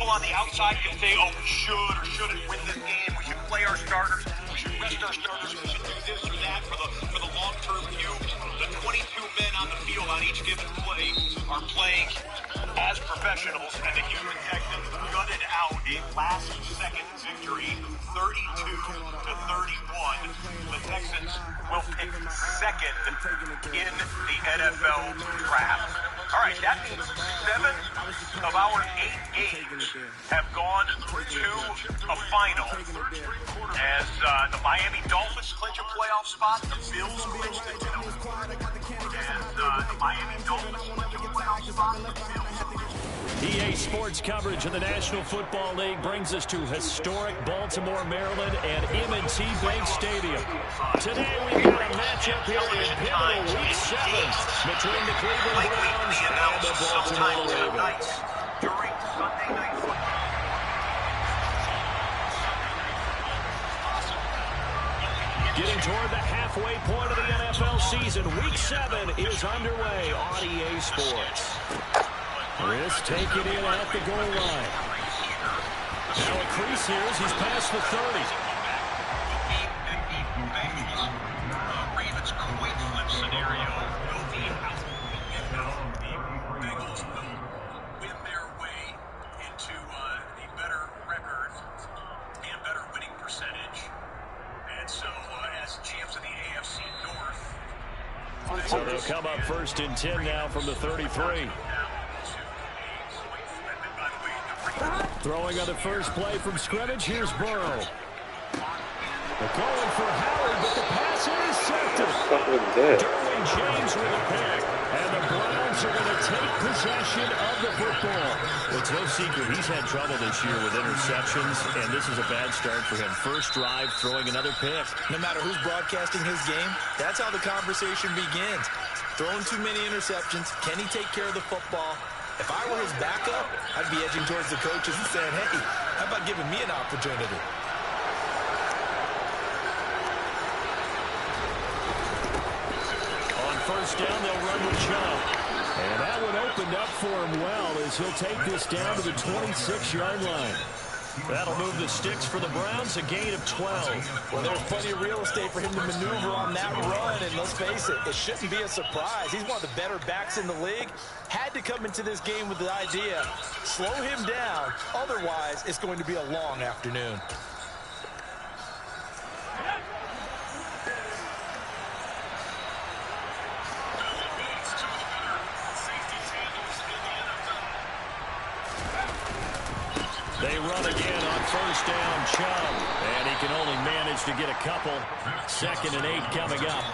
people on the outside can say, oh, we should or shouldn't win this game. We should play our starters. We should rest our starters. We should do this or that for the long-term view. The 22 men on the field on each given play are playing as professionals, and the Houston Texans gutted out a last-second victory, 32-31. The Texans will pick second in the NFL draft. All right, that means 7 of our 8 games have gone to a final as the Miami Dolphins clinch a playoff spot, the Bills clinch the Miami Dolphins clinch a playoff spot, the Bills. EA Sports coverage of the National Football League brings us to historic Baltimore, Maryland, and M&T Bank Stadium. Today we've got a matchup here in pivotal Week 7 between the Cleveland Browns and the Baltimore Ravens. During Sunday Night Football. Getting toward the halfway point of the NFL season, Week 7 is underway on EA Sports. Chris taking it at the goal line. Now a crease here as he's past the 30. Ravens coin flip scenario. Goat Bih out. The Bengals will win their way into a better record and better winning percentage. And so as champs of the AFC North. So they'll come up first and 10 now from the 33. Throwing on the first play from scrimmage, here's Burrow. They're going for Howard, but the pass intercepted. Derwin James with a pick, and the Browns are going to take possession of the football. It's no secret he's had trouble this year with interceptions, and this is a bad start for him. First drive, throwing another pick. No matter who's broadcasting his game, that's how the conversation begins. Throwing too many interceptions, can he take care of the football? If I were his backup, I'd be edging towards the coaches and saying, hey, how about giving me an opportunity? On first down, they'll run with Chubb. And that one opened up for him well as he'll take this down to the 26-yard line. That'll move the sticks for the Browns, a gain of 12. Well, there's plenty of real estate for him to maneuver on that run, and let's face it, it shouldn't be a surprise. He's one of the better backs in the league. Had to come into this game with the idea, slow him down, otherwise it's going to be a long afternoon. They run again on first down, Chubb, and he can only manage to get a couple. 2nd and 8 coming up.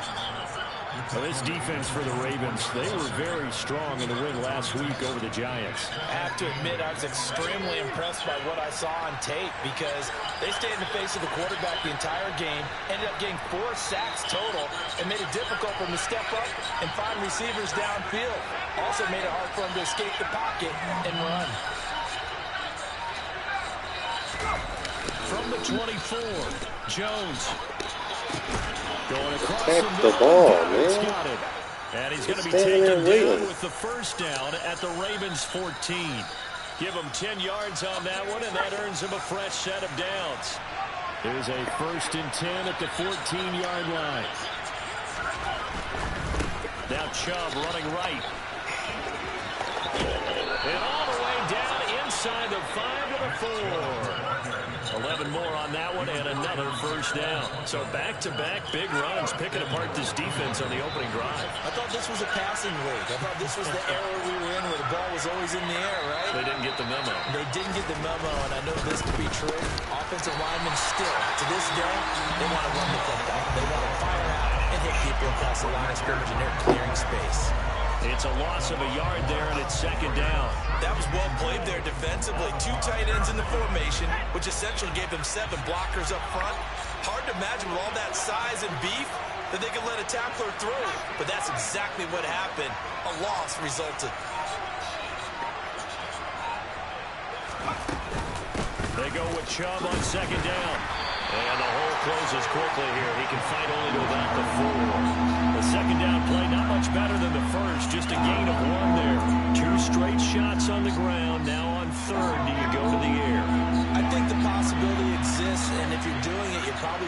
Well, this defense for the Ravens, they were very strong in the win last week over the Giants. I have to admit, I was extremely impressed by what I saw on tape because they stayed in the face of the quarterback the entire game, ended up getting 4 sacks total, and made it difficult for him to step up and find receivers downfield. Also made it hard for him to escape the pocket and run. From the 24, Jones. Going across the ball, man. Got it. And he's going to be taken down with the first down at the Ravens 14. Give him 10 yards on that one, and that earns him a fresh set of downs. There's a 1st and 10 at the 14-yard line. Now Chubb running right. And all the way down inside the 5 to the 4. 11 more on that one and another first down. So back-to-back big runs, picking apart this defense on the opening drive. I thought this was a passing league. I thought this was the era we were in where the ball was always in the air, right? They didn't get the memo. They didn't get the memo, and I know this to be true. Offensive linemen still, to this day, they want to run the football. They want to fire out and hit people across the line of scrimmage, and they're clearing space. It's a loss of a yard there, and it's 2nd down. That was well played there defensively. 2 tight ends in the formation, which essentially gave them 7 blockers up front. Hard to imagine with all that size and beef that they could let a tackler through. But that's exactly what happened. A loss resulted. They go with Chubb on 2nd down. And the hole closes quickly here. He can fight only to about the 4. The 2nd down play, not much better than the first. Just a gain of 1 there. 2 straight shots on the ground. Now on 3rd, do you go to the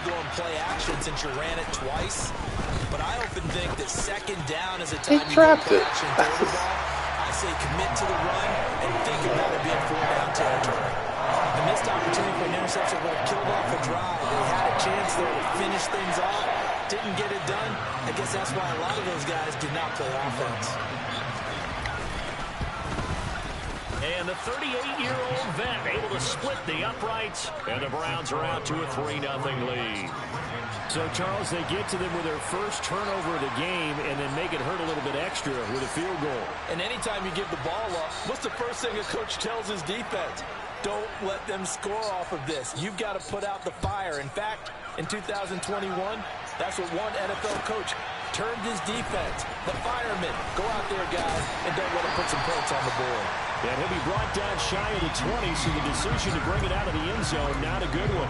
going play action since you ran it twice. But I often think that second down is a time you go play action and throw the ball. I say commit to the run and think about it being 4-down territory. The missed opportunity for an interception would have killed off a drive. They had a chance there to finish things off. Didn't get it done. I guess that's why a lot of those guys did not play offense. And the 38-year-old vet able to split the uprights. And the Browns are out to a 3-0 lead. So, Charles, they get to them with their first turnover of the game and then make it hurt a little bit extra with a field goal. And anytime you give the ball up, what's the first thing a coach tells his defense? Don't let them score off of this. You've got to put out the fire. In fact, in 2021, that's what one NFL coach termed his defense. The firemen. Go out there, guys, and don't let them put some points on the board. And he'll be brought down shy of the 20, so the decision to bring it out of the end zone, not a good one.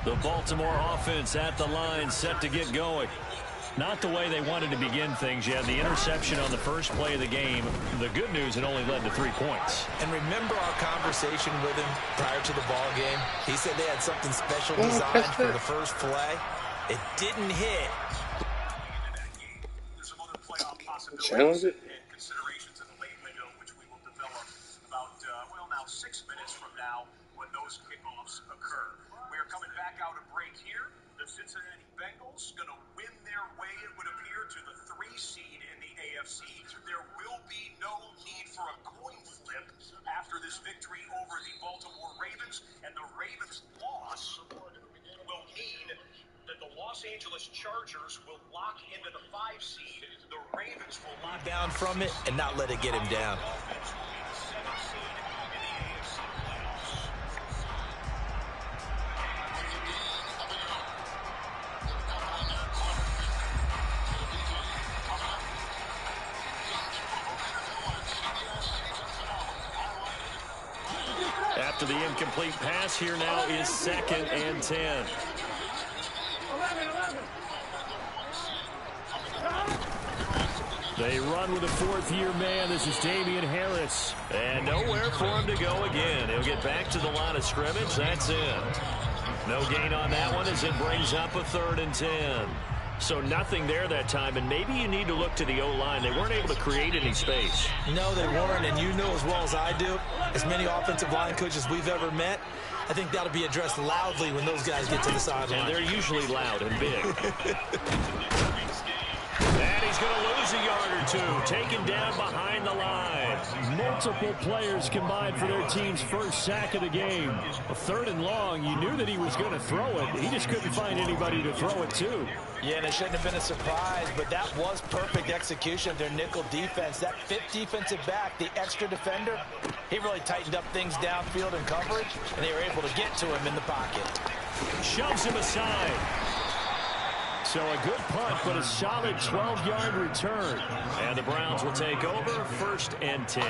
The Baltimore offense at the line, set to get going. Not the way they wanted to begin things. You had the interception on the first play of the game. The good news, it only led to 3 points. And remember our conversation with him prior to the ball game? He said they had something special designed for the first play. It didn't hit. There's some other playoff possibilities Challenge it. and considerations in the late window, which we will develop about, now 6 minutes from now when those kickoffs occur. We are coming back out of break here. The Cincinnati Bengals going to win their way, it would appear, to the 3 seed in the AFC. There will be no need for a coin flip after this victory over the Baltimore Ravens, and the Ravens' loss will mean that the Los Angeles Chargers will lock into the 5 seed. The Ravens will lock Down from it and not let it get him down. After the incomplete pass, here now is 2nd and 10. They run with a 4th-year man. This is Damian Harris. And nowhere for him to go again. He'll get back to the line of scrimmage. That's it. No gain on that one as it brings up a 3rd and 10. So nothing there that time, and maybe you need to look to the O-line. They weren't able to create any space. No, they weren't, and you know as well as I do, as many offensive line coaches we've ever met, I think that'll be addressed loudly when those guys get to the sideline. And they're usually loud and big. And he's going to lose a yard or 2, taken down behind the line. Multiple players combined for their team's first sack of the game. A 3rd and long, you knew that he was going to throw it. He just couldn't find anybody to throw it to. Yeah, and it shouldn't have been a surprise, but that was perfect execution of their nickel defense. That 5th defensive back, the extra defender, he really tightened up things downfield in coverage, and they were able to get to him in the pocket. Shoves him aside. So a good punt, but a solid 12-yard return. And the Browns will take over, 1st and 10.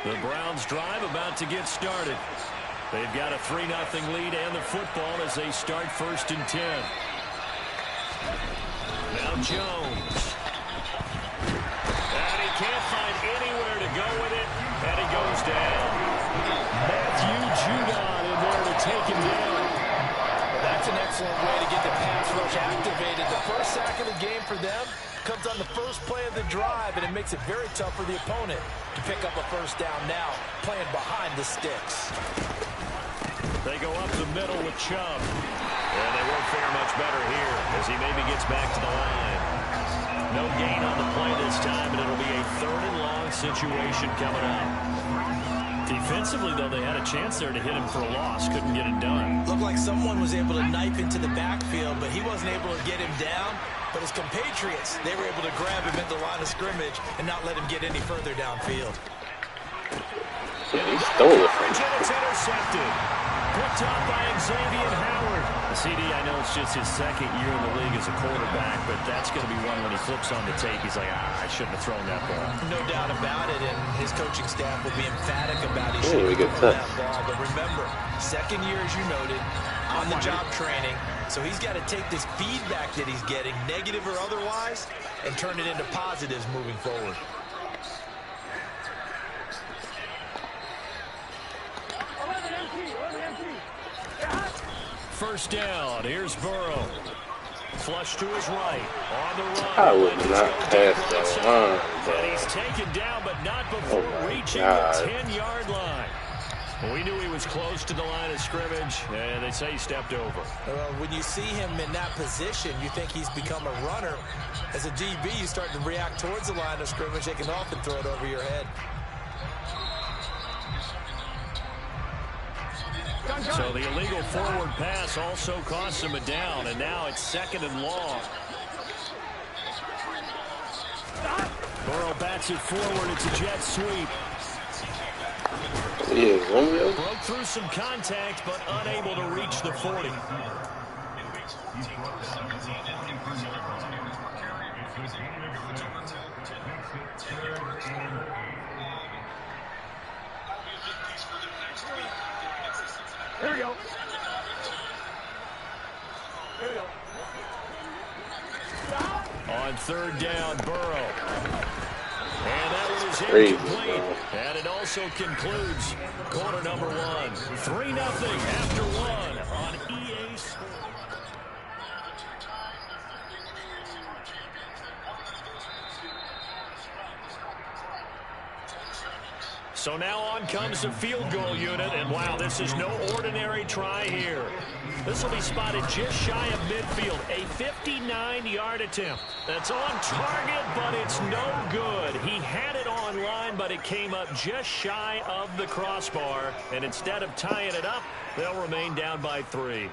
The Browns drive about to get started. They've got a 3-0 lead and the football as they start 1st and 10. Now Jones. And he can't find anywhere to go with it, and he goes down. Matthew Judon in there to take him down. That's an excellent way to get the pass rush activated. The first sack of the game for them comes on the first play of the drive, and it makes it very tough for the opponent to pick up a 1st down now, playing behind the sticks. They go up the middle with Chubb. And they won't fare much better here as he maybe gets back to the line. No gain on the play this time, and it'll be a 3rd and long situation coming up. Defensively, though, they had a chance there to hit him for a loss. Couldn't get it done. Looked like someone was able to knife into the backfield, but he wasn't able to get him down. But his compatriots, they were able to grab him at the line of scrimmage and not let him get any further downfield. He stole it from him. It's intercepted. Picked up by Xavier Howard. CD, I know it's just his second year in the league as a quarterback, but that's going to be one when he flips on the tape, he's like, I shouldn't have thrown that ball. No doubt about it, and his coaching staff will be emphatic about he shouldn't have thrown that ball. But remember, second year, as you noted, on-the-job training, so he's got to take this feedback that he's getting, negative or otherwise, and turn it into positives moving forward. First down, here's Burrow. Flush to his right, on the run. I would not pass that line, and he's taken down, but not before reaching the 10-yard line. We knew he was close to the line of scrimmage, and they say he stepped over. When you see him in that position, you think he's become a runner. As a DB, you start to react towards the line of scrimmage. They can often throw it over your head. So the illegal forward pass also costs him a down, and now it's 2nd and long. Burrow bats it forward. It's a jet sweep. Yeah, broke through some contact, but unable to reach the 40. Here we go. On 3rd down, Burrow. And that one is incomplete. And it also concludes quarter number 1. 3-0 after 1 on EA Sports. So now on comes the field goal unit, and wow, this is no ordinary try here. This will be spotted just shy of midfield, a 59-yard attempt. That's on target, but it's no good. He had it on line, but it came up just shy of the crossbar, and instead of tying it up, they'll remain down by 3.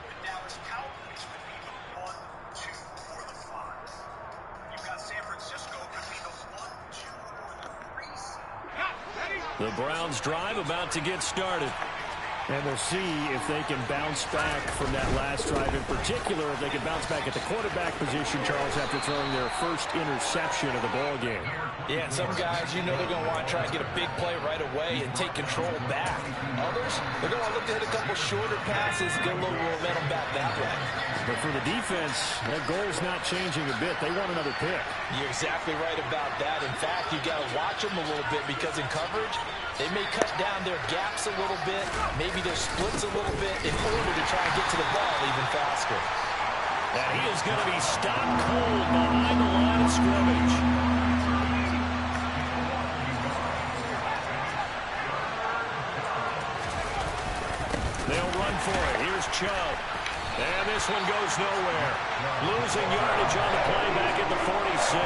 The Browns drive about to get started. And we'll see if they can bounce back from that last drive in particular, if they can bounce back at the quarterback position, Charles, after throwing their first interception of the ball game. Yeah, and some guys, you know they're going to want to try and get a big play right away and take control back. Others, they're going to look to hit a couple shorter passes and get a little momentum back that way. But for the defense, that goal's not changing a bit. They want another pick. You're exactly right about that. In fact, you got to watch them a little bit because in coverage, they may cut down their gaps a little bit, maybe their splits a little bit in order to try and get to the ball even faster. And he is going to be stopped cold behind the line of scrimmage. They'll run for it. Here's Chubb. And this one goes nowhere. Losing yardage on the play back at the 46.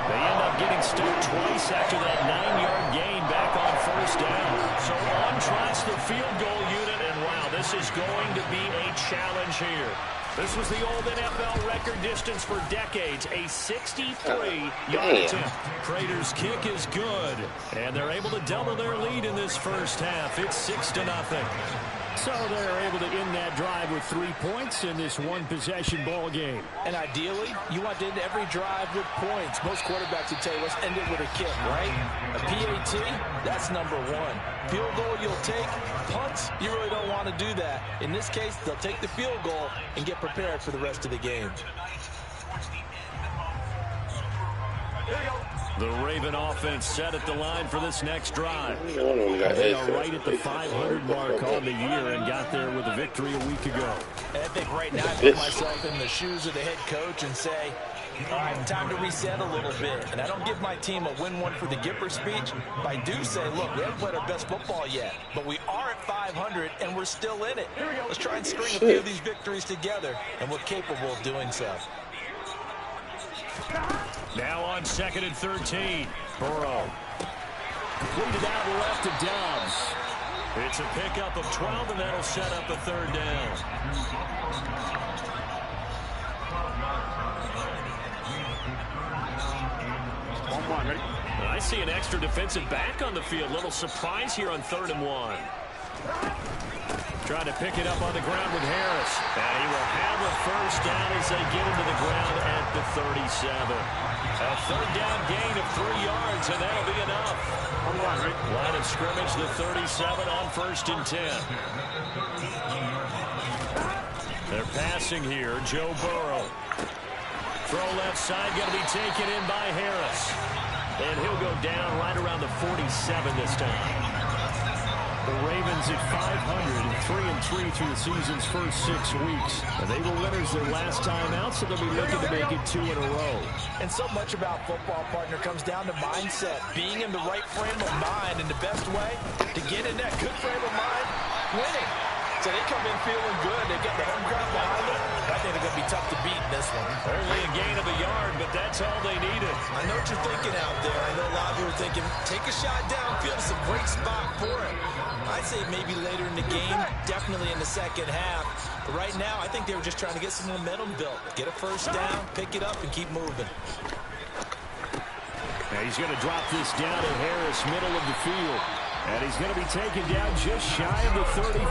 They end up getting stuck twice after that 9-yard gain back on 1st down. So on trots the field goal unit, and wow, this is going to be a challenge here. This was the old NFL record distance for decades, a 63-yard attempt. Prater's kick is good, and they're able to double their lead in this first half. It's 6-0. So they're able to end that drive with 3 points in this one-possession ball game. And ideally, you want to end every drive with points. Most quarterbacks would tell you, let's end it with a kick, right? A PAT, that's number 1. Field goal you'll take. Punts, you really don't want to do that. In this case, they'll take the field goal and get prepared for the rest of the game. The Raven offense set at the line for this next drive. They are right at the 500 mark on the year and got there with a victory a week ago. And I think right now I put myself in the shoes of the head coach and say, all right, time to reset a little bit. And I don't give my team a win one for the Gipper speech, but I do say, look, we haven't played our best football yet, but we are at 500 and we're still in it. Let's try and string a few of these victories together, and we're capable of doing so. Now on 2nd and 13. Burrow. Completed out left to Dobbs. It's a pickup of 12, and that'll set up a 3rd down. Ready? I see an extra defensive back on the field. Little surprise here on 3rd and 1. Trying to pick it up on the ground with Harris. And he first down as they get into the ground at the 37. A third down gain of 3 yards, and that'll be enough. Line of scrimmage, the 37 on 1st and 10. They're passing here. Joe Burrow. Throw left side, going to be taken in by Harris. And he'll go down right around the 47 this time. The Ravens at 500 and 3-3 through the season's first 6 weeks. And they were winners their last time out, so they'll be looking to make it 2 in a row. And so much about football, partner, comes down to mindset. Being in the right frame of mind, and the best way to get in that good frame of mind, winning. So they come in feeling good. They get the home ground behind them. I think they're going to be tough to beat in this one. Only a gain of a yard, but that's all they needed. I know what you're thinking out there. I know a lot of you are thinking, take a shot downfield. It's a great spot for it. I'd say maybe later in the game, definitely in the second half. But right now, I think they were just trying to get some momentum built. Get a first down, pick it up, and keep moving. Now he's going to drop this down to Harris, middle of the field. And he's going to be taken down just shy of the 35.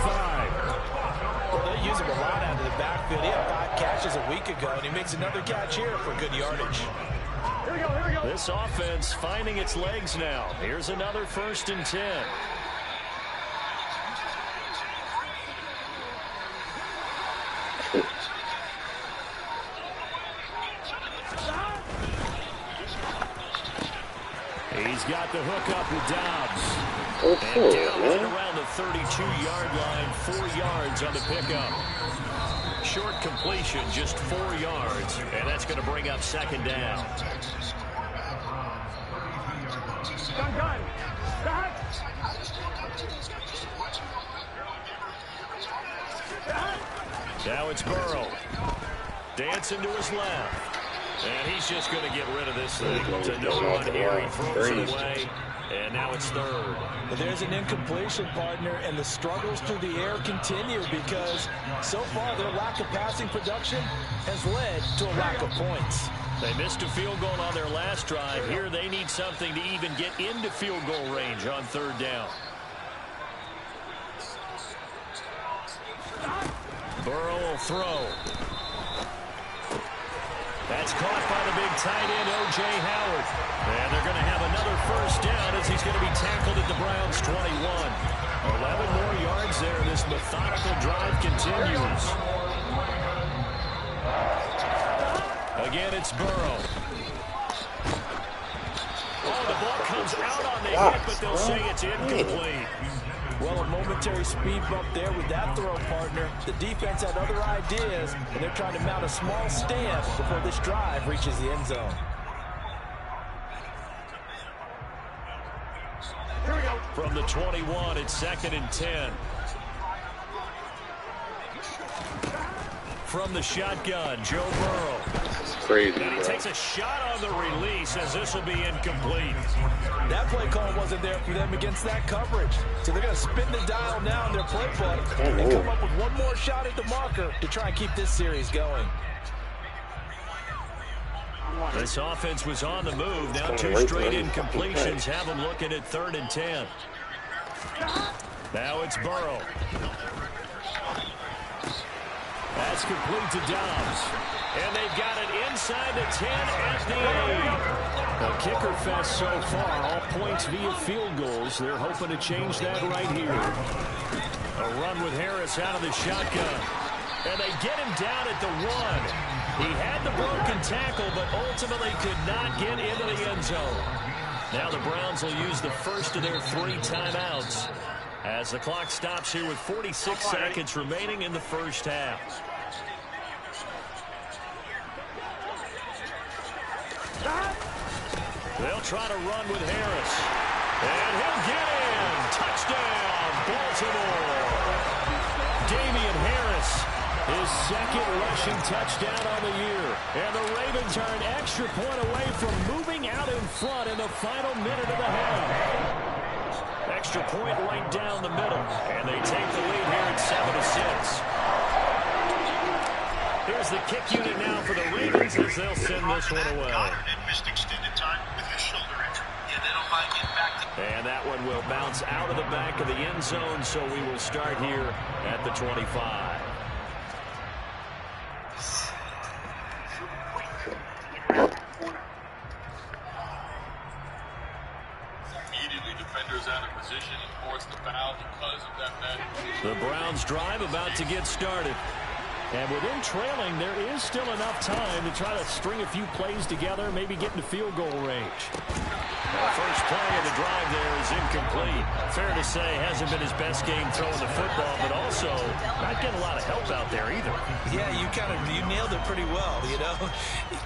Well, they use him a lot out of the backfield. He had 5 catches a week ago, and he makes another catch here for good yardage. This offense finding its legs now. Here's another 1st and 10. He's got the hook up with Dobbs. And down right around the 32-yard line, 4 yards on the pickup. Short completion, just 4 yards, and that's going to bring up 2nd down. Now it's Burrow. Dancing to his left. And he's just going to get rid of this thing to no one here. He throws it away, and now it's 3rd. But there's an incompletion, partner, and the struggles through the air continue because so far their lack of passing production has led to a lack of points. They missed a field goal on their last drive. Here they need something to even get into field goal range on 3rd down. Burrow will throw. That's caught by the big tight end, O.J. Howard. And they're going to have another first down as he's going to be tackled at the Browns' 21. 11 more yards there. This methodical drive continues. Again, it's Burrow. Oh, the ball comes out on the hit, but they'll say it's incomplete. Well, a momentary speed bump there with that throw, partner. The defense had other ideas, and they're trying to mount a small stand before this drive reaches the end zone. From the 21, it's 2nd and 10. From the shotgun, Joe Burrow. Crazy, and he takes a shot on the release as this will be incomplete. That play call wasn't there for them against that coverage. So they're going to spin the dial now in their playbook and come up with one more shot at the marker to try and keep this series going. This offense was on the move. Now 2 straight incompletions have them looking at 3rd and 10. Now it's Burrow. That's complete to Dobbs. And they've got it inside the 10 at the 8. A kicker fest so far. All points via field goals. They're hoping to change that right here. A run with Harris out of the shotgun. And they get him down at the 1. He had the broken tackle, but ultimately could not get into the end zone. Now the Browns will use the first of their 3 timeouts as the clock stops here with 46 seconds remaining in the first half. They'll try to run with Harris. And he'll get in. Touchdown, Baltimore. Damian Harris, his 2nd rushing touchdown on the year. And the Ravens are an extra point away from moving out in front in the final minute of the half. Extra point right down the middle. And they take the lead here at 7-6. Here's the kick unit now for the Ravens as they'll send this one away. And that one will bounce out of the back of the end zone, so we will start here at the 25. drive about to get started. And within trailing, there is still enough time to try to string a few plays together, maybe get into field goal range. The first play of the drive there is incomplete. Fair to say, hasn't been his best game throwing the football, but also not getting a lot of help out there either. Yeah, you nailed it pretty well, you know.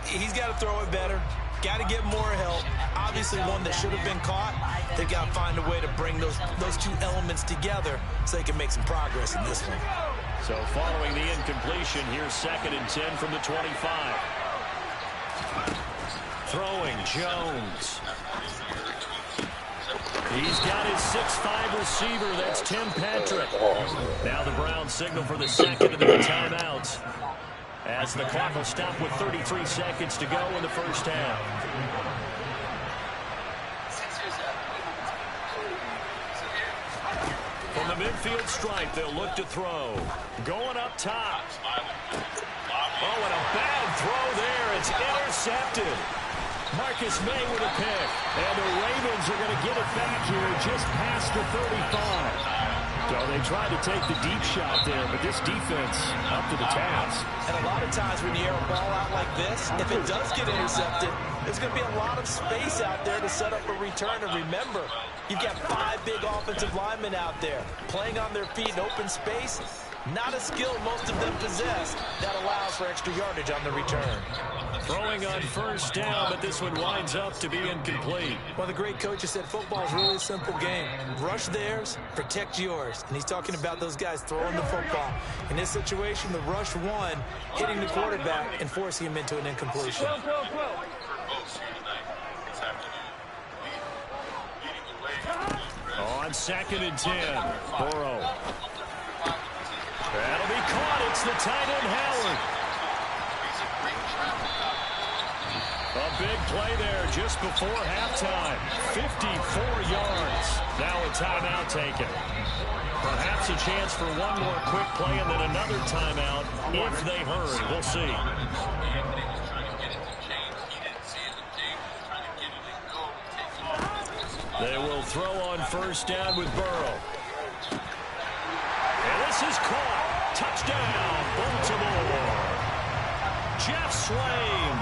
He's got to throw it better. Got to get more help. Obviously one that should have been caught. They've got to find a way to bring those two elements together so they can make some progress in this one. So following the incompletion, here's 2nd and 10 from the 25. Throwing Jones. He's got his 6'5" receiver. That's Tim Patrick. Now the Browns signal for the second of their timeouts, as the clock will stop with 33 seconds to go in the first half. From the midfield stripe, they'll look to throw. Going up top. Oh, and a bad throw there. It's intercepted. Marcus May with a pick. And the Ravens are going to get it back here just past the 35. So they tried to take the deep shot there, but this defense up to the task. And a lot of times when you air a ball out like this, if it does get intercepted, there's going to be a lot of space out there to set up a return. And remember, you've got 5 big offensive linemen out there playing on their feet in open space. Not a skill most of them possess that allows for extra yardage on the return. Throwing on first down, but this one winds up to be incomplete. Well, the great coach has said football is really a simple game. Rush theirs, protect yours. And he's talking about those guys throwing the football. In this situation, the rush one, hitting the quarterback and forcing him into an incompletion. On 2nd and 10, Burrow. That'll be caught. It's the tight end, Howard. A big play there just before halftime. 54 yards. Now a timeout taken. Perhaps a chance for one more quick play and then another timeout if they hurry. We'll see. They will throw on first down with Burrow. And this is caught. Touchdown, Baltimore. Jeff Swaim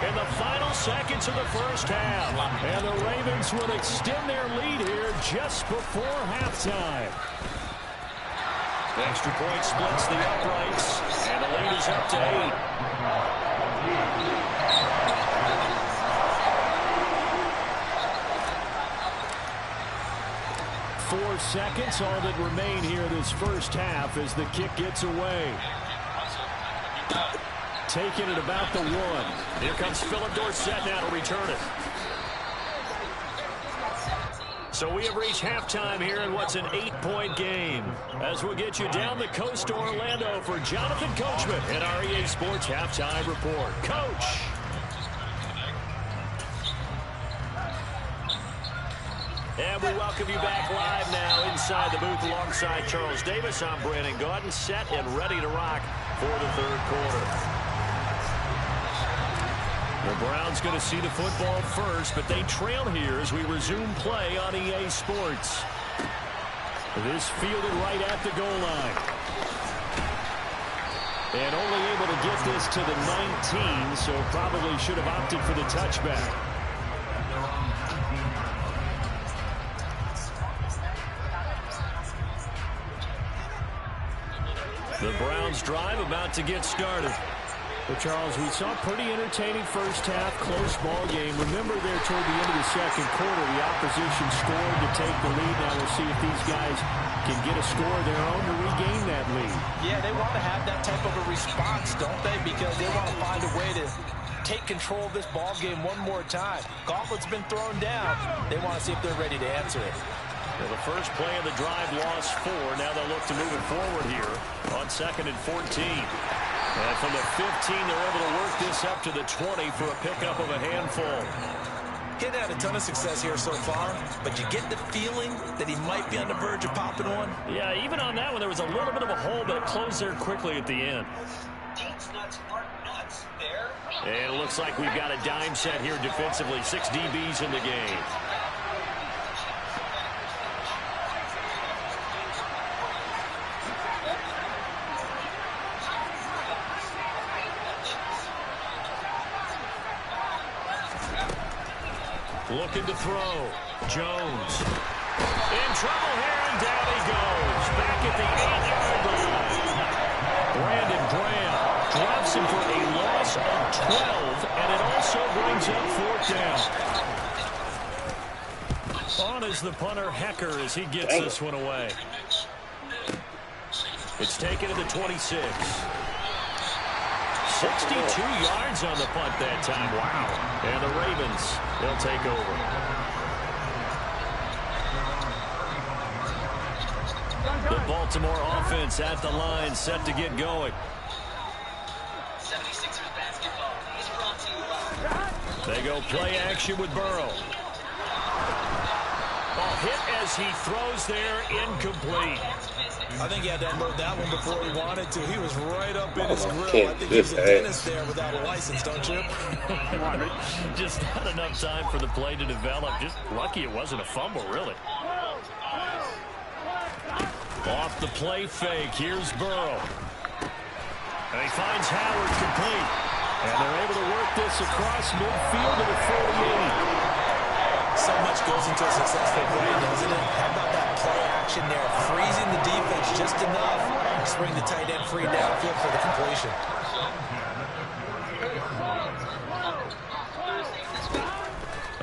in the final seconds of the first half. And the Ravens will extend their lead here just before halftime. Extra point splits the uprights, and the lead is up to 8. 4 seconds, all that remain here this first half as the kick gets away. Taking it about the 1. Here comes Philip Dorsett now to return it. So we have reached halftime here in what's an 8-point game. As we'll get you down the coast to Orlando for Jonathan Coachman in our EA Sports Halftime Report. Coach! And we welcome you back live now inside the booth alongside Charles Davis. I'm Brandon Gaudin, set and ready to rock for the third quarter. The Browns going to see the football first, but they trail here as we resume play on EA Sports. This fielded right at the goal line. And only able to get this to the 19, so probably should have opted for the touchback. The Browns drive about to get started. Well, Charles, we saw a pretty entertaining first half, close ball game. Remember there toward the end of the second quarter, the opposition scored to take the lead. Now we'll see if these guys can get a score of their own to regain that lead. Yeah, they want to have that type of a response, don't they? Because they want to find a way to take control of this ball game one more time. Gauntlet's been thrown down. They want to see if they're ready to answer it. Well, the first play of the drive lost 4. Now they'll look to move it forward here on 2nd and 14. And from the 15, they're able to work this up to the 20 for a pickup of a handful. He hadn't had a ton of success here so far, but you get the feeling that he might be on the verge of popping one. Yeah, even on that one, there was a little bit of a hole, but it closed there quickly at the end. And it looks like we've got a dime set here defensively. 6 DBs in the game. Looking to throw. Jones. In trouble here, and down he goes. Back at the 8-yard line. Brandon Graham drops him for a loss of 12, and it also brings up 4th down. On is the punter, Hecker, as he gets this one away. It's taken to the 26. 62 yards on the punt that time. Wow. And the Ravens, they'll take over. The Baltimore offense at the line, set to get going. 76ers basketball is brought to you by... They go play action with Burrow. Ball hit as he throws there, incomplete. I think he had to unload that one before he wanted to. He was right up in his grill. I think he's a dentist there without a license, don't you? Just not enough time for the play to develop. Just lucky it wasn't a fumble, really. Off the play fake, here's Burrow. And he finds Howard complete. And they're able to work this across midfield to the 48. So much goes into a successful play, doesn't it? How about that play action there? Freezing the defense just enough to bring the tight end free downfield for the completion.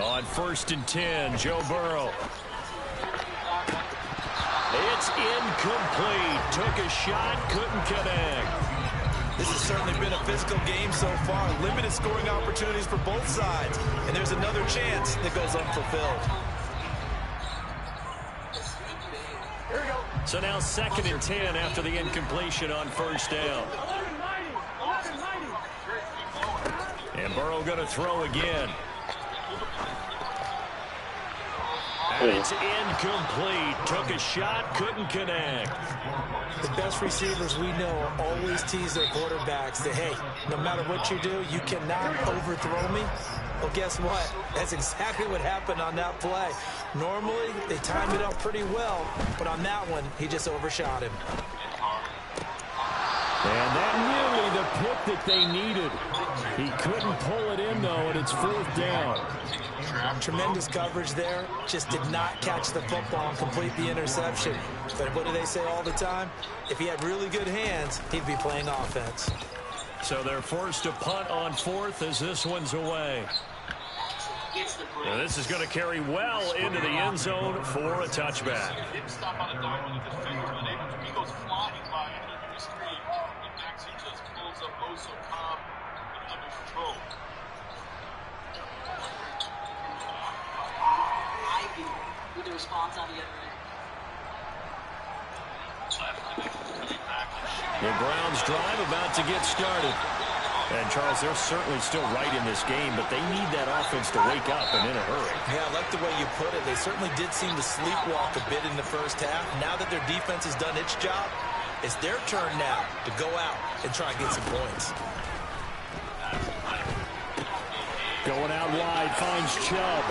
On 1st and 10, Joe Burrow. It's incomplete. Took a shot, couldn't connect. This has certainly been a physical game so far. Limited scoring opportunities for both sides. And there's another chance that goes unfulfilled. So now 2nd and 10 after the incompletion on 1st down. And Burrow going to throw again. And it's incomplete. Took a shot, couldn't connect. The best receivers we know always tease their quarterbacks that, hey, no matter what you do, you cannot overthrow me. Well, guess what? That's exactly what happened on that play. Normally, they time it up pretty well, but on that one, he just overshot him. And that nearly the pick that they needed. He couldn't pull it in, though, and it's 4th down. Tremendous coverage there. Just did not catch the football and complete the interception. But what do they say all the time? If he had really good hands, he'd be playing offense. So they're forced to punt on 4th as this one's away. Now this is going to carry well into the end zone for a touchback. With the response on the other end. The Browns drive about to get started. And, Charles, they're certainly still right in this game, but they need that offense to wake up and in a hurry. Yeah, I like the way you put it. They certainly did seem to sleepwalk a bit in the first half. Now that their defense has done its job, it's their turn now to go out and try and get some points. Going out wide, finds Chubb.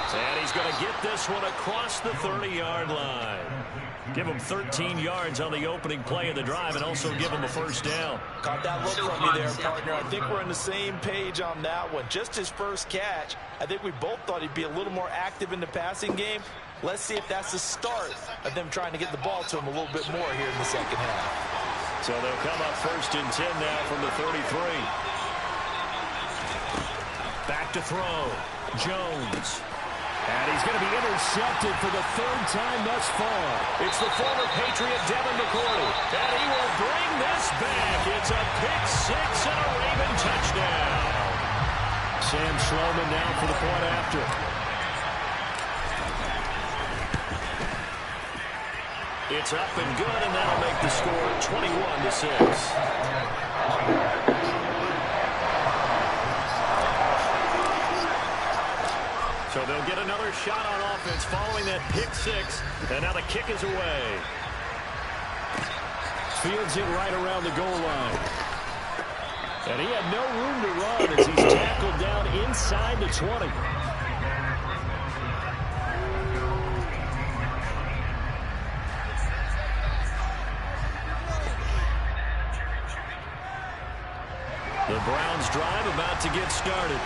And he's going to get this one across the 30-yard line. Give him 13 yards on the opening play of the drive and also give him a 1st down. Caught that look from you there, partner. I think we're on the same page on that one. Just his first catch. I think we both thought he'd be a little more active in the passing game. Let's see if that's the start of them trying to get the ball to him a little bit more here in the second half. So they'll come up 1st and 10 now from the 33. Back to throw. Jones. And he's going to be intercepted for the 3rd time thus far. It's the former Patriot Devin McCourty. And he will bring this back. It's a pick 6 and a Raven touchdown. Sam Schloman now for the point after. It's up and good, and that'll make the score 21-6. So they'll get another shot on offense following that pick 6. And now the kick is away. Fields it right around the goal line. And he had no room to run as he's tackled down inside the 20. The Browns drive about to get started.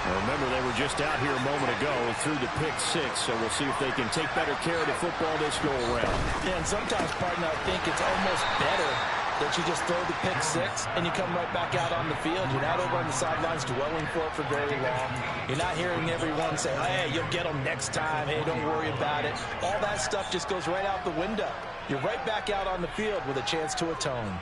Now remember, they were just out here a moment ago through the pick 6, so we'll see if they can take better care of the football this go-around. Yeah, and sometimes, partner, I think it's almost better that you just throw the pick 6 and you come right back out on the field. You're not over on the sidelines dwelling for it for very long. You're not hearing everyone say, hey, you'll get them next time. Hey, don't worry about it. All that stuff just goes right out the window. You're right back out on the field with a chance to atone.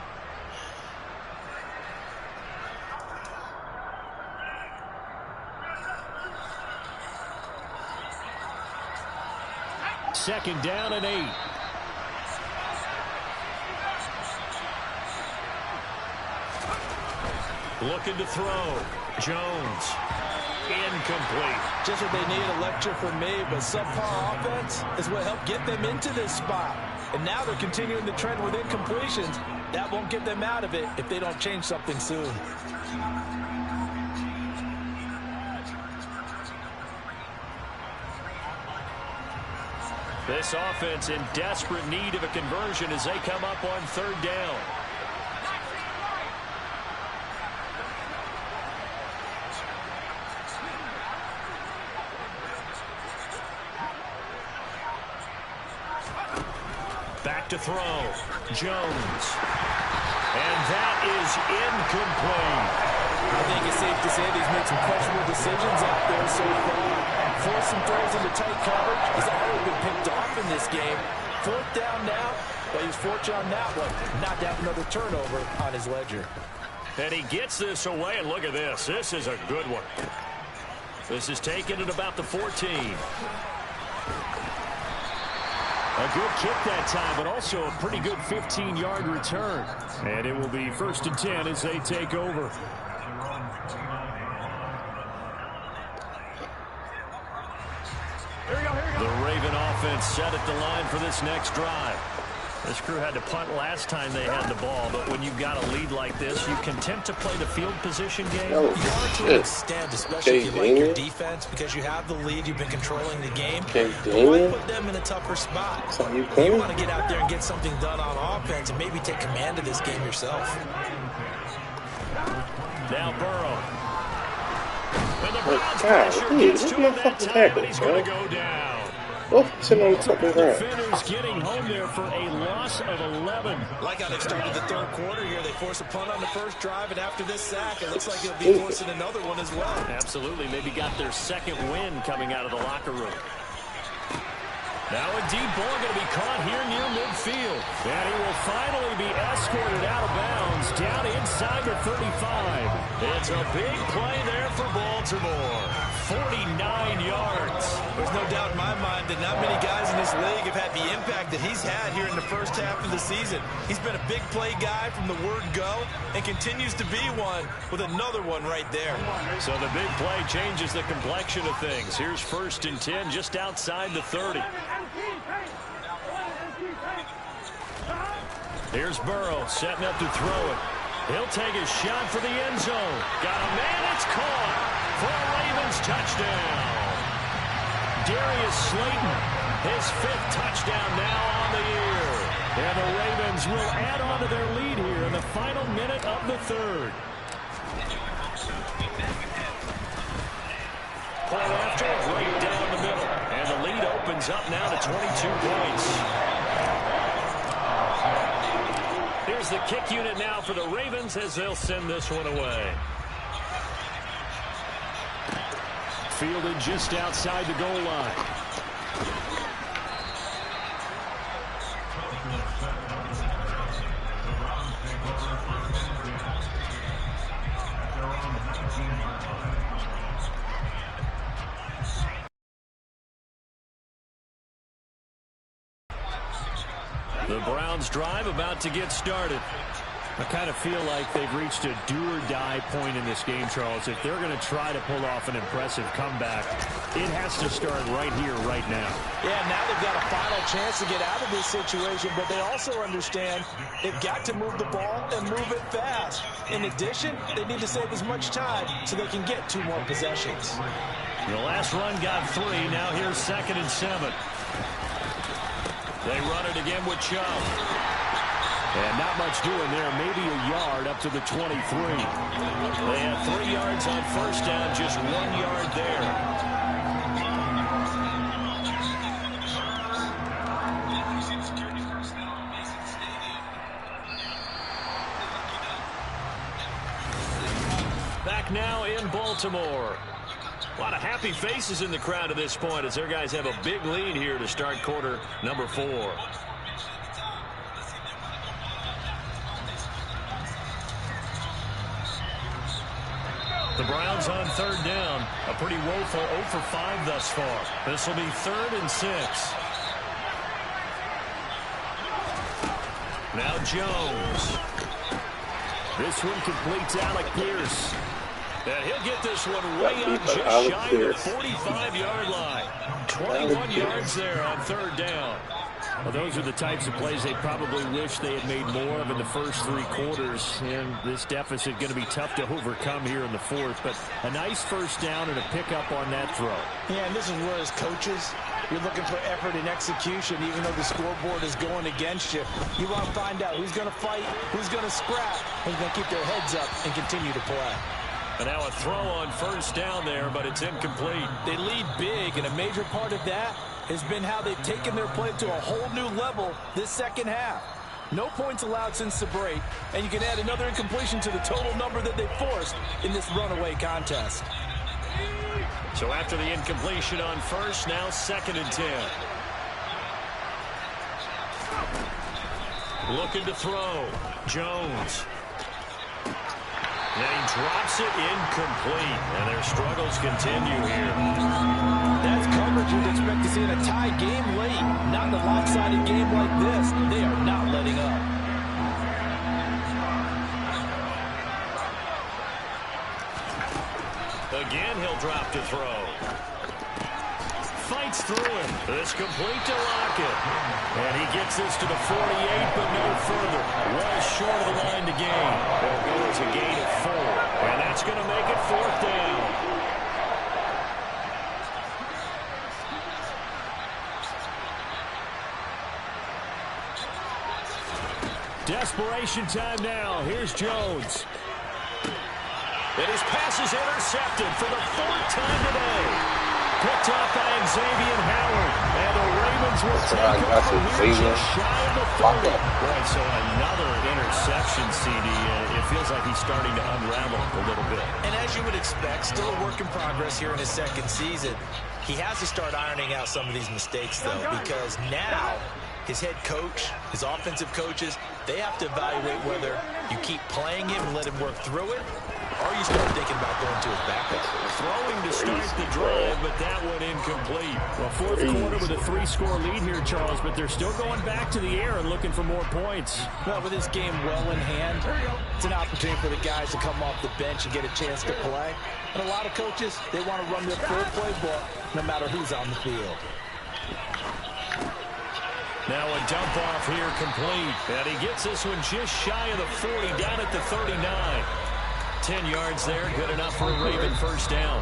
Second down and 8. Looking to throw. Jones. Incomplete. Just what they need, a lecture from me, but subpar offense is what helped get them into this spot. And now they're continuing the trend with incompletions. That won't get them out of it if they don't change something soon. This offense in desperate need of a conversion as they come up on third down. Back to throw. Jones. And that is incomplete. I think it's safe to say that he's made some questionable decisions out there so far. Forcing throws into tight coverage. He's already been picked off in this game. Fourth down now, but he's fortunate on that one. Not to have another turnover on his ledger. And he gets this away, and look at this. This is a good one. This is taken at about the 14. A good kick that time, but also a pretty good 15-yard return. And it will be 1st and 10 as they take over. The Raven offense set at the line for this next drive. This crew had to punt last time they had the ball, but when you've got a lead like this, you can tend to play the field position game. Oh, you are to an extent, especially if you like your defense, because you have the lead, you've been controlling the game. You might put them in a tougher spot. You want to get out there and get something done on offense and maybe take command of this game yourself. Now Burrow. And the Browns pressure gets to him that time, and he's going to go down. Oh, sitting on top of that. Defenders getting home there for a loss of 11. Like how they've started the third quarter here. They force a punt on the first drive, and after this sack, it looks like they'll be forcing another one as well. Absolutely. Maybe got their second win coming out of the locker room. Now a deep ball going to be caught here near midfield. And he will finally be escorted out of bounds down inside the 35. It's a big play there for Baltimore. 49 yards. There's no doubt in my mind that not many guys in this league have had the impact that he's had here in the first half of the season. He's been a big play guy from the word go and continues to be one with another one right there. So the big play changes the complexion of things. Here's 1st and 10 just outside the 30. Here's Burrow setting up to throw it. He'll take a shot for the end zone. Got a man, it's caught for a Ravens touchdown. Darius Slayton, his 5th touchdown now on the year. And the Ravens will add on to their lead here in the final minute of the 3rd. Point after, right down the middle. And the lead opens up now to 22 points. Here's the kick unit now for the Ravens as they'll send this one away. Fielded just outside the goal line. The Browns drive about to get started. I kind of feel like they've reached a do-or-die point in this game, Charles. If they're going to try to pull off an impressive comeback, it has to start right here, right now. Yeah, now they've got a final chance to get out of this situation, but they also understand they've got to move the ball and move it fast. In addition, they need to save as much time so they can get 2 more possessions. The last run got 3. Now here's 2nd and 7. They run it again with Chubb. And not much doing there. Maybe a yard up to the 23. They have 3 yards on first down, just 1 yard there. Back now in Baltimore. A lot of happy faces in the crowd at this point as their guys have a big lead here to start quarter number 4. The Browns on third down. A pretty woeful 0 for 5 thus far. This will be 3rd and 6. Now Jones. This one completes Alec Pierce. And he'll get this one way up just shy of the 45-yard line. 21 yards there on third down. Well, those are the types of plays they probably wish they had made more of in the first 3 quarters. And this deficit going to be tough to overcome here in the 4th. But a nice first down and a pickup on that throw. Yeah, and this is where as coaches, you're looking for effort and execution, even though the scoreboard is going against you. You want to find out who's going to fight, who's going to scrap, who's going to keep their heads up and continue to play. And now a throw on first down there, but it's incomplete. They lead big, and a major part of that has been how they've taken their play to a whole new level this second half. No points allowed since the break, and you can add another incompletion to the total number that they forced in this runaway contest. So after the incompletion on first, now 2nd and 10. Looking to throw. Jones. And he drops it incomplete. And their struggles continue here. That's coverage you'd expect to see in a tie game late. Not in a lopsided game like this. They are not letting up. Again, he'll drop to throw. Fights through him. This complete to Lockett. And he gets this to the 48, but no further. Well short of the line to gain. They'll go as a gain of 4. And that's going to make it 4th down. Desperation time now. Here's Jones. And his pass is intercepted for the 4th time today. Picked off by Xavier Howard. And the Ravens will take over here just shy of the 30. Boy, so another interception, CD. It feels like he's starting to unravel a little bit. And as you would expect, still a work in progress here in his 2nd season. He has to start ironing out some of these mistakes, though, because now his head coach, his offensive coaches, they have to evaluate whether you keep playing him and let him work through it, or you start thinking about going to his backup. Throwing to start the drive, but that one incomplete. Well, 4th quarter with a 3-score lead here, Charles, but they're still going back to the air and looking for more points. Well, with this game well in hand, it's an opportunity for the guys to come off the bench and get a chance to play. And a lot of coaches, they want to run their full playbook no matter who's on the field. Now a dump off here complete. And he gets this one just shy of the 40, down at the 39. 10 yards there, good enough for a Raven first down.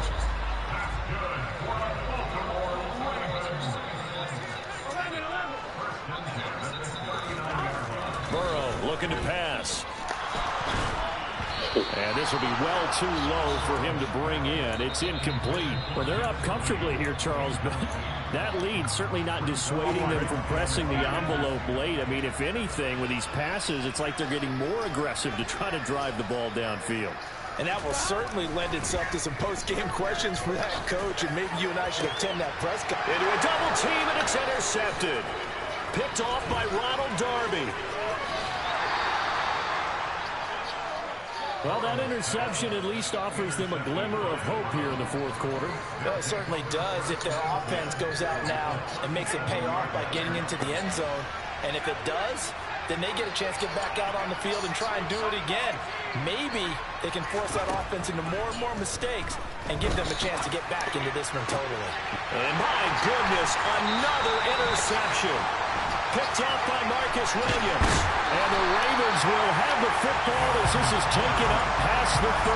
Burrow looking to pass. And this will be well too low for him to bring in. It's incomplete. Well, they're up comfortably here, Charles, but that lead certainly not dissuading them from pressing the envelope late. I mean, if anything, with these passes, it's like they're getting more aggressive to try to drive the ball downfield. And that will certainly lend itself to some post-game questions for that coach, and maybe you and I should attend that press conference. Into a double team, and it's intercepted. Picked off by Ronald Darby. Well, that interception at least offers them a glimmer of hope here in the 4th quarter. Well, it certainly does if their offense goes out now and makes it pay off by getting into the end zone. And if it does, then they get a chance to get back out on the field and try and do it again. Maybe they can force that offense into more and more mistakes and give them a chance to get back into this one totally. And my goodness, another interception. picked up by Marcus Williams. And the Ravens will have the football as this is taken up past the 30.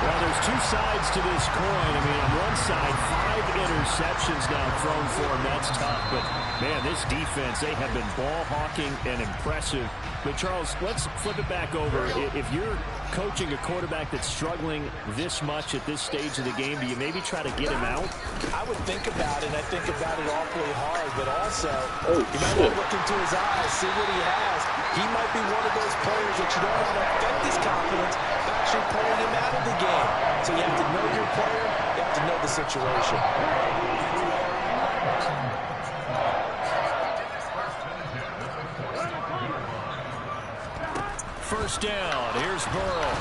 Well, there's two sides to this coin. I mean, on one side, 5 interceptions now thrown for him. That's tough. But, man, this defense, they have been ball hawking and impressive. But, Charles, let's flip it back over. If you're coaching a quarterback that's struggling this much at this stage of the game, do you maybe try to get him out? I would think about it, and I think about it awfully hard, but also Oh, you might want to look into his eyes, see what he has. He might be one of those players that you don't want to affect his confidence by actually pulling him out of the game. So you have to know your player, you have to know the situation. First down, here's Burrow.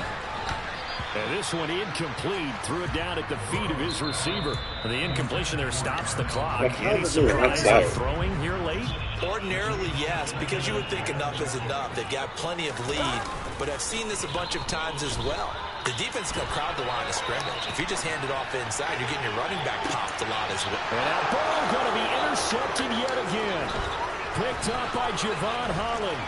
And this one incomplete. Threw it down at the feet of his receiver. And the incompletion there stops the clock. Any surprise in throwing here late? Ordinarily, yes, because you would think enough is enough. They've got plenty of lead, but I've seen this a bunch of times as well. The defense is going to crowd the line of scrimmage. If you just hand it off inside, you're getting your running back popped a lot as well. And now Burrow going to be intercepted yet again. Picked up by Javon Holland.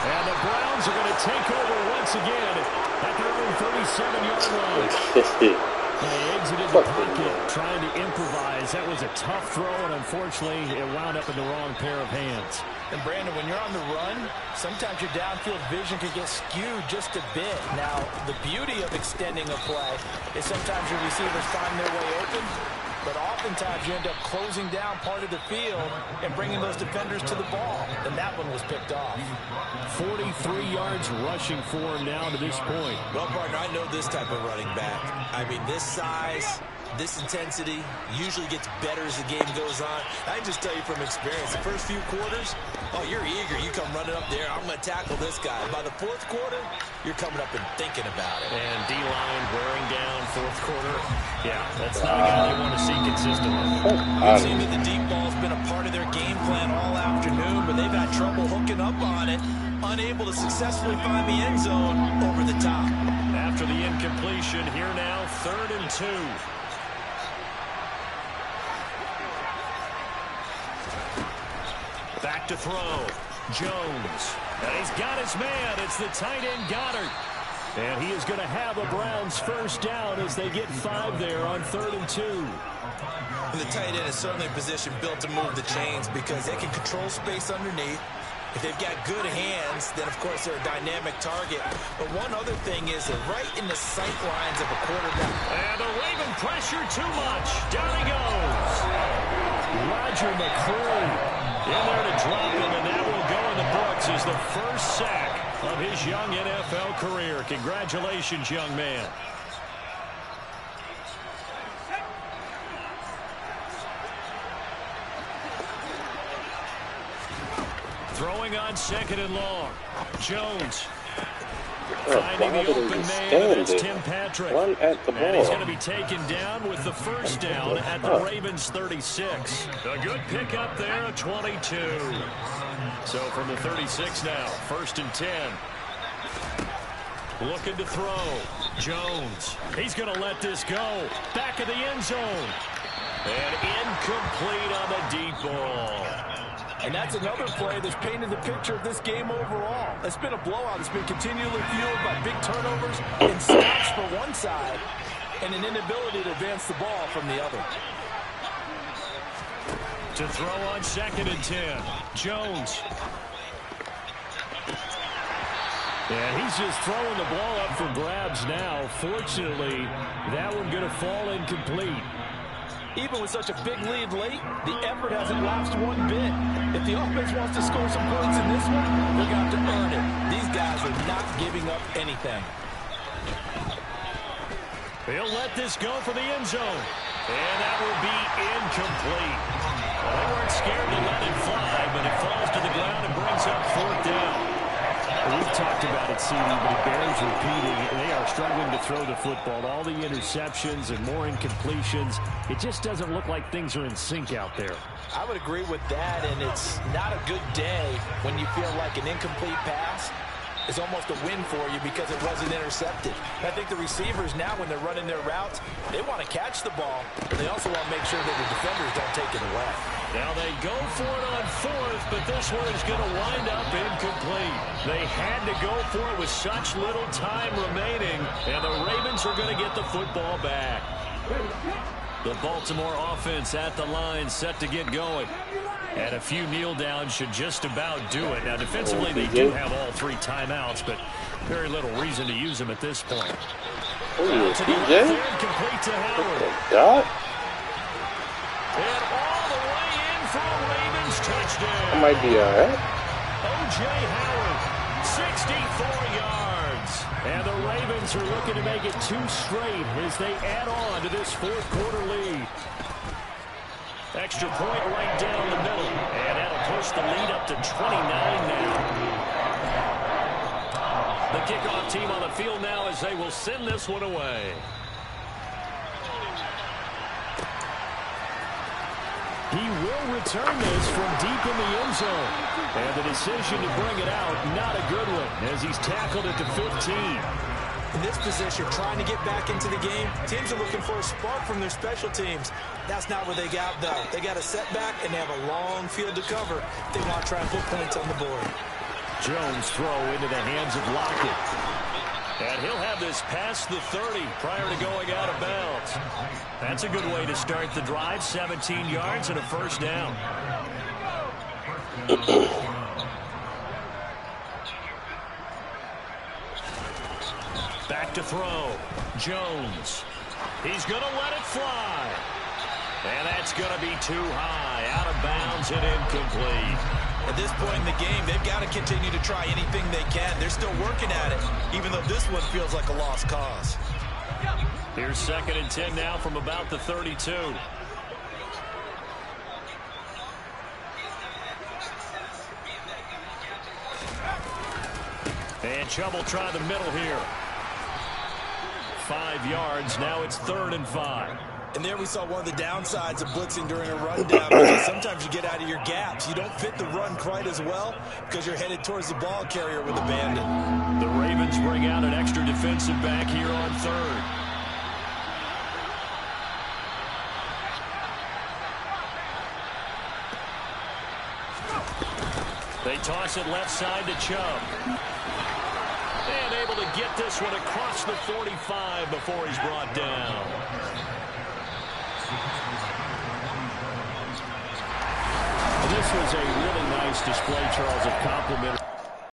And the Browns are going to take over once again at their own 37-yard line. They exited the pocket trying to improvise. That was a tough throw, and unfortunately, it wound up in the wrong pair of hands. And, Brandon, when you're on the run, sometimes your downfield vision can get skewed just a bit. Now, the beauty of extending a play is sometimes your receivers find their way open, but oftentimes you end up closing down part of the field and bringing those defenders to the ball. And that one was picked off. 43 yards rushing for him now to this point. Well, partner, I know this type of running back. I mean, this size, this intensity usually gets better as the game goes on. I can just tell you from experience, the first few quarters, oh, you're eager. You come running up there, I'm going to tackle this guy. By the fourth quarter, you're coming up and thinking about it. And D-line wearing down fourth quarter. Yeah, that's not a guy you want to see consistently. We've seen that the deep ball's been a part of their game plan all afternoon, but they've had trouble hooking up on it, unable to successfully find the end zone over the top. After the incompletion, here now, 3rd and 2. Back to throw. Jones. And he's got his man. It's the tight end Goddard. And he is going to have a Browns first down as they get 5 there on 3rd and 2. And the tight end is certainly a position built to move the chains because they can control space underneath. If they've got good hands, then, of course, they're a dynamic target. But one other thing is they're right in the sight lines of a quarterback. And the Raven pressure too much. Down he goes. Roger McCreary in there to drop him, and that will go in the books as the first sack of his young NFL career. Congratulations, young man. Throwing on 2nd and long. Jones. Finding the open man, that's Tim Patrick. Run at the ball. And he's going to be taken down with the first down at the Ravens 36. A good pickup there at 22. So from the 36 now, 1st and 10. Looking to throw. Jones. He's going to let this go. Back of the end zone. And incomplete on the deep ball. And that's another play that's painted the picture of this game overall. It's been a blowout. It's been continually fueled by big turnovers and snaps for one side and an inability to advance the ball from the other. To throw on 2nd and 10. Jones. And he's just throwing the ball up for grabs now. Fortunately, that one going to fall incomplete. Even with such a big lead late, the effort hasn't lapsed one bit. If the offense wants to score some points in this one, they're going to have to earn it. These guys are not giving up anything. He'll let this go for the end zone. And that will be incomplete. Well, they weren't scared to let it fly, but it falls to the ground and brings up 4th down. We've talked about it, CD, but it bears repeating. They are struggling to throw the football. All the interceptions and more incompletions. It just doesn't look like things are in sync out there. I would agree with that, and it's not a good day when you feel like an incomplete pass is almost a win for you because it wasn't intercepted. I think the receivers now, when they're running their routes, they want to catch the ball, but they also want to make sure that the defenders don't take it away. Now they go for it on fourth, but this one is going to wind up incomplete. They had to go for it with such little time remaining, and the Ravens are going to get the football back. The Baltimore offense at the line, set to get going. And a few kneel downs should just about do it. Now, defensively, they do have all 3 timeouts, but very little reason to use them at this point. Oh, To the DJ? third, complete to Howard. God. And all the way in for a Ravens touchdown. That might be alright. O.J. Howard, 64 yards. And the Ravens are looking to make it 2 straight as they add on to this fourth quarter lead. Extra point right down the middle. And that'll push the lead up to 29 now. The kickoff team on the field now as they will send this one away. He will return this from deep in the end zone. And the decision to bring it out, not a good one, as he's tackled it to 15. In this position, trying to get back into the game, teams are looking for a spark from their special teams. That's not what they got, though. They got a setback, and they have a long field to cover. They want to try and put points on the board. Jones throw into the hands of Lockett. And he'll have this past the 30 prior to going out of bounds. That's a good way to start the drive. 17 yards and a first down. Back to throw. Jones. He's going to let it fly. And that's going to be too high. Out of bounds and incomplete. At this point in the game, they've got to continue to try anything they can. They're still working at it, even though this one feels like a lost cause. Here's 2nd and 10 now from about the 32. And Chubb will try the middle here. 5 yards. Now it's 3rd and 5. And there we saw one of the downsides of blitzing during a rundown, because sometimes you get out of your gaps. You don't fit the run quite as well because you're headed towards the ball carrier with abandon. The Ravens bring out an extra defensive back here on 3rd. They toss it left side to Chubb. And able to get this one across the 45 before he's brought down. This was a really nice display, Charles, of complementary.